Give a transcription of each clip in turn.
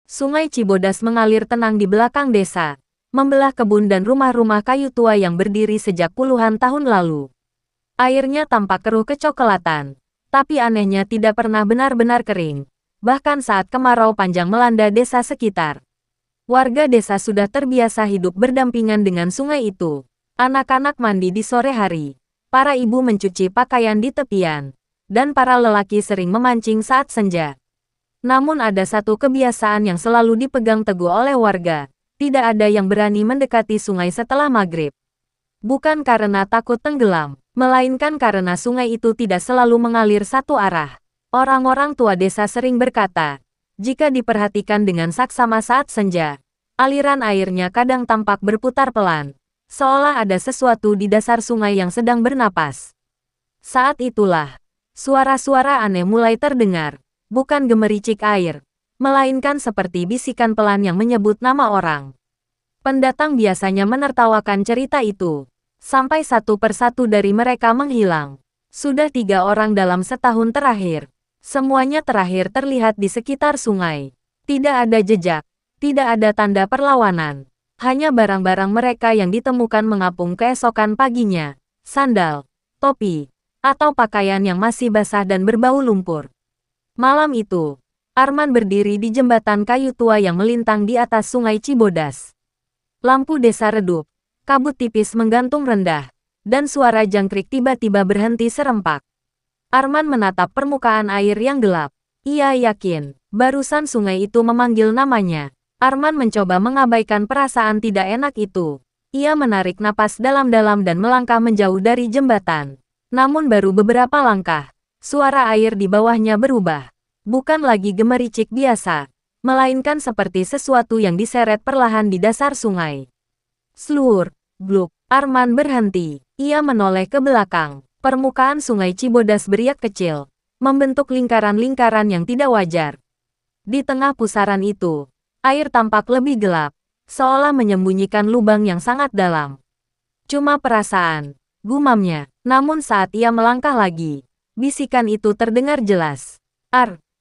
Sungai Cibodas mengalir tenang di belakang desa, membelah kebun dan rumah-rumah kayu tua yang berdiri sejak puluhan tahun lalu. Airnya tampak keruh kecoklatan, tapi anehnya tidak pernah benar-benar kering, bahkan saat kemarau panjang melanda desa sekitar. Warga desa sudah terbiasa hidup berdampingan dengan sungai itu. Anak-anak mandi di sore hari, para ibu mencuci pakaian di tepian, dan para lelaki sering memancing saat senja. Namun ada satu kebiasaan yang selalu dipegang teguh oleh warga, tidak ada yang berani mendekati sungai setelah maghrib. Bukan karena takut tenggelam, melainkan karena sungai itu tidak selalu mengalir satu arah. Orang-orang tua desa sering berkata, jika diperhatikan dengan saksama saat senja, aliran airnya kadang tampak berputar pelan, seolah ada sesuatu di dasar sungai yang sedang bernapas. Saat itulah, suara-suara aneh mulai terdengar. Bukan gemericik air, melainkan seperti bisikan pelan yang menyebut nama orang. Pendatang biasanya menertawakan cerita itu, sampai satu persatu dari mereka menghilang. Sudah 3 orang dalam setahun terakhir. Semuanya terakhir terlihat di sekitar sungai. Tidak ada jejak, tidak ada tanda perlawanan. Hanya barang-barang mereka yang ditemukan mengapung keesokan paginya, sandal, topi, atau pakaian yang masih basah dan berbau lumpur. Malam itu, Arman berdiri di jembatan kayu tua yang melintang di atas sungai Cibodas. Lampu desa redup, kabut tipis menggantung rendah, dan suara jangkrik tiba-tiba berhenti serempak. Arman menatap permukaan air yang gelap. Ia yakin, barusan sungai itu memanggil namanya. Arman mencoba mengabaikan perasaan tidak enak itu. Ia menarik napas dalam-dalam dan melangkah menjauh dari jembatan. Namun baru beberapa langkah, suara air di bawahnya berubah. Bukan lagi gemericik biasa, melainkan seperti sesuatu yang diseret perlahan di dasar sungai. Slur, bluk, Arman berhenti. Ia menoleh ke belakang. Permukaan sungai Cibodas beriak kecil, membentuk lingkaran-lingkaran yang tidak wajar. Di tengah pusaran itu, air tampak lebih gelap, seolah menyembunyikan lubang yang sangat dalam. Cuma perasaan, gumamnya. Namun saat ia melangkah lagi, bisikan itu terdengar jelas.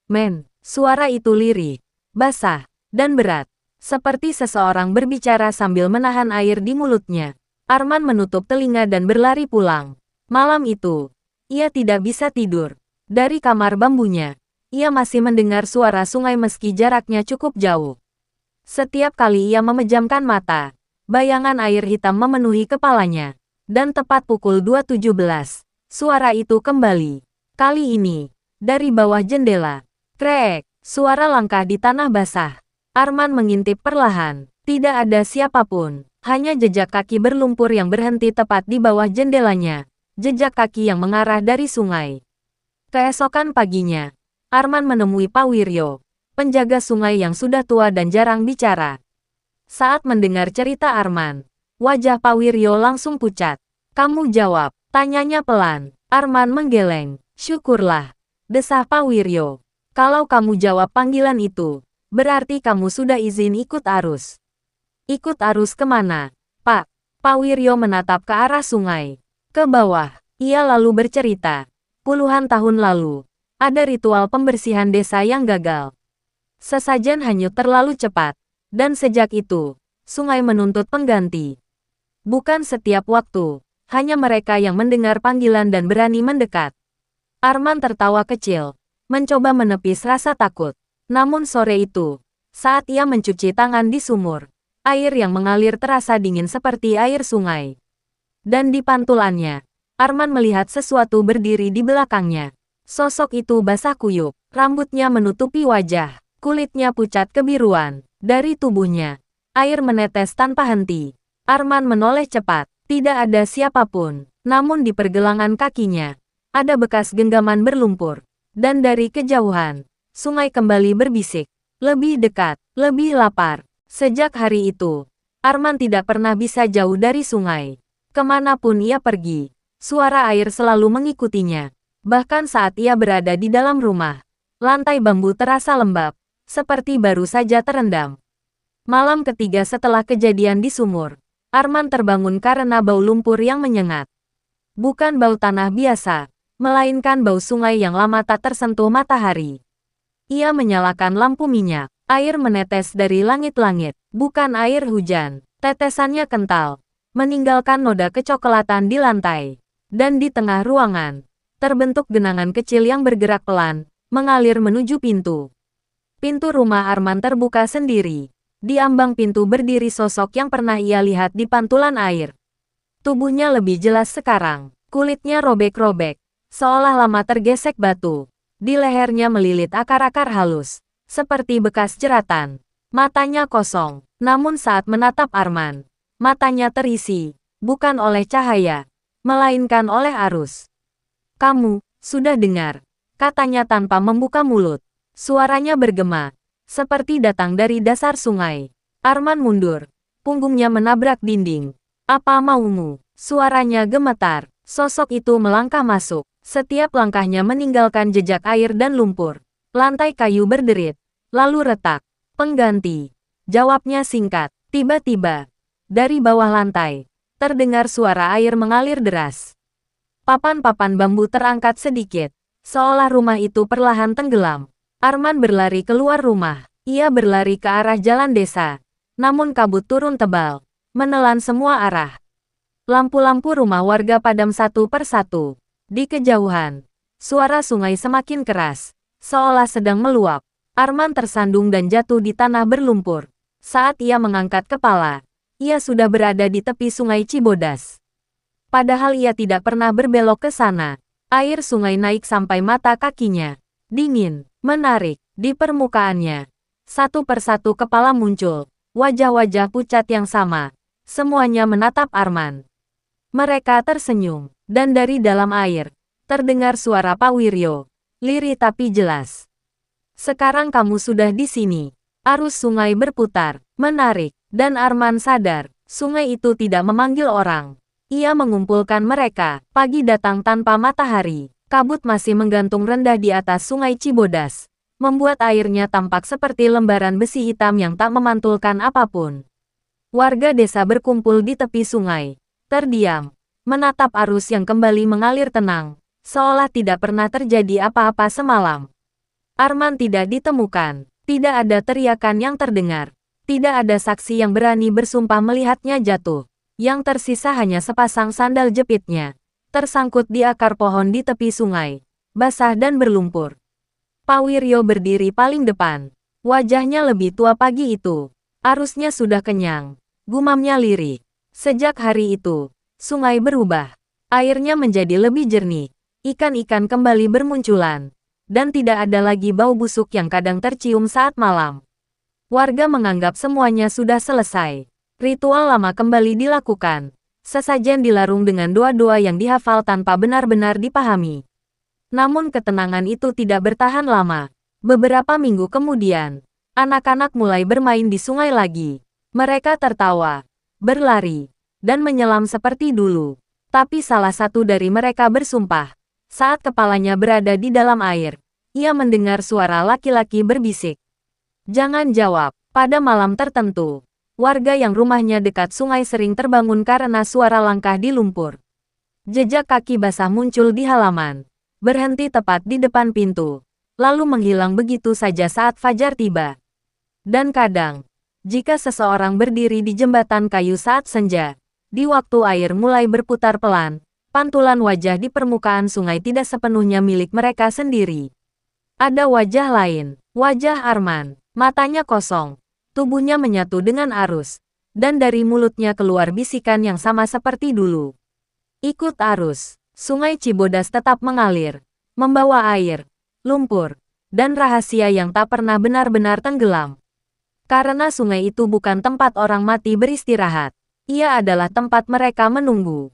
Men, suara itu lirih, basah, dan berat. Seperti seseorang berbicara sambil menahan air di mulutnya. Arman menutup telinga dan berlari pulang. Malam itu, ia tidak bisa tidur. Dari kamar bambunya, ia masih mendengar suara sungai meski jaraknya cukup jauh. Setiap kali ia memejamkan mata, bayangan air hitam memenuhi kepalanya. Dan tepat pukul 2.17, suara itu kembali. Kali ini, dari bawah jendela. Krek, suara langkah di tanah basah. Arman mengintip perlahan. Tidak ada siapapun, hanya jejak kaki berlumpur yang berhenti tepat di bawah jendelanya. Jejak kaki yang mengarah dari sungai. Keesokan paginya, Arman menemui Pak Wiryo, penjaga sungai yang sudah tua dan jarang bicara. Saat mendengar cerita Arman, wajah Pak Wiryo langsung pucat. "Kamu jawab," tanyanya pelan. Arman menggeleng. "Syukurlah," desah Pak Wiryo. "Kalau kamu jawab panggilan itu, berarti kamu sudah izin ikut arus." "Ikut arus kemana, Pak?" Pak Wiryo menatap ke arah sungai. Ke bawah, ia lalu bercerita. Puluhan tahun lalu, ada ritual pembersihan desa yang gagal. Sesajen hanyut terlalu cepat, dan sejak itu, sungai menuntut pengganti. Bukan setiap waktu, hanya mereka yang mendengar panggilan dan berani mendekat. Arman tertawa kecil, mencoba menepis rasa takut. Namun sore itu, saat ia mencuci tangan di sumur, air yang mengalir terasa dingin seperti air sungai. Dan di pantulannya, Arman melihat sesuatu berdiri di belakangnya. Sosok itu basah kuyup, rambutnya menutupi wajah, kulitnya pucat kebiruan. Dari tubuhnya, air menetes tanpa henti. Arman menoleh cepat, tidak ada siapapun. Namun di pergelangan kakinya, ada bekas genggaman berlumpur. Dan dari kejauhan, sungai kembali berbisik. Lebih dekat, lebih lapar. Sejak hari itu, Arman tidak pernah bisa jauh dari sungai. Kemanapun ia pergi, suara air selalu mengikutinya. Bahkan saat ia berada di dalam rumah, lantai bambu terasa lembab, seperti baru saja terendam. Malam ketiga setelah kejadian di sumur, Arman terbangun karena bau lumpur yang menyengat. Bukan bau tanah biasa, melainkan bau sungai yang lama tak tersentuh matahari. Ia menyalakan lampu minyak, Air menetes dari langit-langit, bukan air hujan. Tetesannya kental, meninggalkan noda kecoklatan di lantai. Dan di tengah ruangan, terbentuk genangan kecil yang bergerak pelan, mengalir menuju pintu. Pintu rumah Arman terbuka sendiri. Di ambang pintu berdiri sosok yang pernah ia lihat di pantulan air. Tubuhnya lebih jelas sekarang. Kulitnya robek-robek, seolah lama tergesek batu. Di lehernya melilit akar-akar halus, seperti bekas jeratan. Matanya kosong, namun saat menatap Arman, matanya terisi, bukan oleh cahaya, melainkan oleh arus. "Kamu, sudah dengar," katanya tanpa membuka mulut. Suaranya bergema, seperti datang dari dasar sungai. Arman mundur, punggungnya menabrak dinding. "Apa maumu?" Suaranya gemetar. Sosok itu melangkah masuk. Setiap langkahnya meninggalkan jejak air dan lumpur. Lantai kayu berderit, lalu retak. "Pengganti," jawabnya singkat. Tiba-tiba, dari bawah lantai, terdengar suara air mengalir deras. Papan-papan bambu terangkat sedikit, seolah rumah itu perlahan tenggelam. Arman berlari keluar rumah. Ia berlari ke arah jalan desa. Namun kabut turun tebal, menelan semua arah. Lampu-lampu rumah warga padam satu persatu. Di kejauhan, suara sungai semakin keras, seolah sedang meluap. Arman tersandung dan jatuh di tanah berlumpur. Saat ia mengangkat kepala, ia sudah berada di tepi sungai Cibodas. Padahal ia tidak pernah berbelok ke sana. Air sungai naik sampai mata kakinya. Dingin, menarik, di permukaannya. Satu persatu kepala muncul, wajah-wajah pucat yang sama. Semuanya menatap Arman. Mereka tersenyum, dan dari dalam air, terdengar suara Pak Wiryo, lirih tapi jelas. "Sekarang kamu sudah di sini." Arus sungai berputar, menarik, dan Arman sadar, sungai itu tidak memanggil orang. Ia mengumpulkan mereka. Pagi datang tanpa matahari. Kabut masih menggantung rendah di atas sungai Cibodas, membuat airnya tampak seperti lembaran besi hitam yang tak memantulkan apapun. Warga desa berkumpul di tepi sungai, terdiam, menatap arus yang kembali mengalir tenang, seolah tidak pernah terjadi apa-apa semalam. Arman tidak ditemukan, tidak ada teriakan yang terdengar, tidak ada saksi yang berani bersumpah melihatnya jatuh. Yang tersisa hanya sepasang sandal jepitnya, tersangkut di akar pohon di tepi sungai, basah dan berlumpur. Pak Wiryo berdiri paling depan, wajahnya lebih tua pagi itu. Arusnya sudah kenyang, gumamnya lirih. Sejak hari itu, sungai berubah. Airnya menjadi lebih jernih, ikan-ikan kembali bermunculan, dan tidak ada lagi bau busuk yang kadang tercium saat malam. Warga menganggap semuanya sudah selesai. Ritual lama kembali dilakukan. Sesajen dilarung dengan doa-doa yang dihafal tanpa benar-benar dipahami. Namun ketenangan itu tidak bertahan lama. Beberapa minggu kemudian, anak-anak mulai bermain di sungai lagi. Mereka tertawa, berlari, dan menyelam seperti dulu. Tapi salah satu dari mereka bersumpah. Saat kepalanya berada di dalam air, ia mendengar suara laki-laki berbisik. "Jangan jawab." Pada malam tertentu, warga yang rumahnya dekat sungai sering terbangun karena suara langkah di lumpur. Jejak kaki basah muncul di halaman, berhenti tepat di depan pintu, lalu menghilang begitu saja saat fajar tiba. Dan kadang, jika seseorang berdiri di jembatan kayu saat senja, di waktu air mulai berputar pelan, pantulan wajah di permukaan sungai tidak sepenuhnya milik mereka sendiri. Ada wajah lain, wajah Arman, matanya kosong. Tubuhnya menyatu dengan arus, dan dari mulutnya keluar bisikan yang sama seperti dulu. Ikut arus, sungai Cibodas tetap mengalir, membawa air, lumpur, dan rahasia yang tak pernah benar-benar tenggelam. Karena sungai itu bukan tempat orang mati beristirahat, ia adalah tempat mereka menunggu.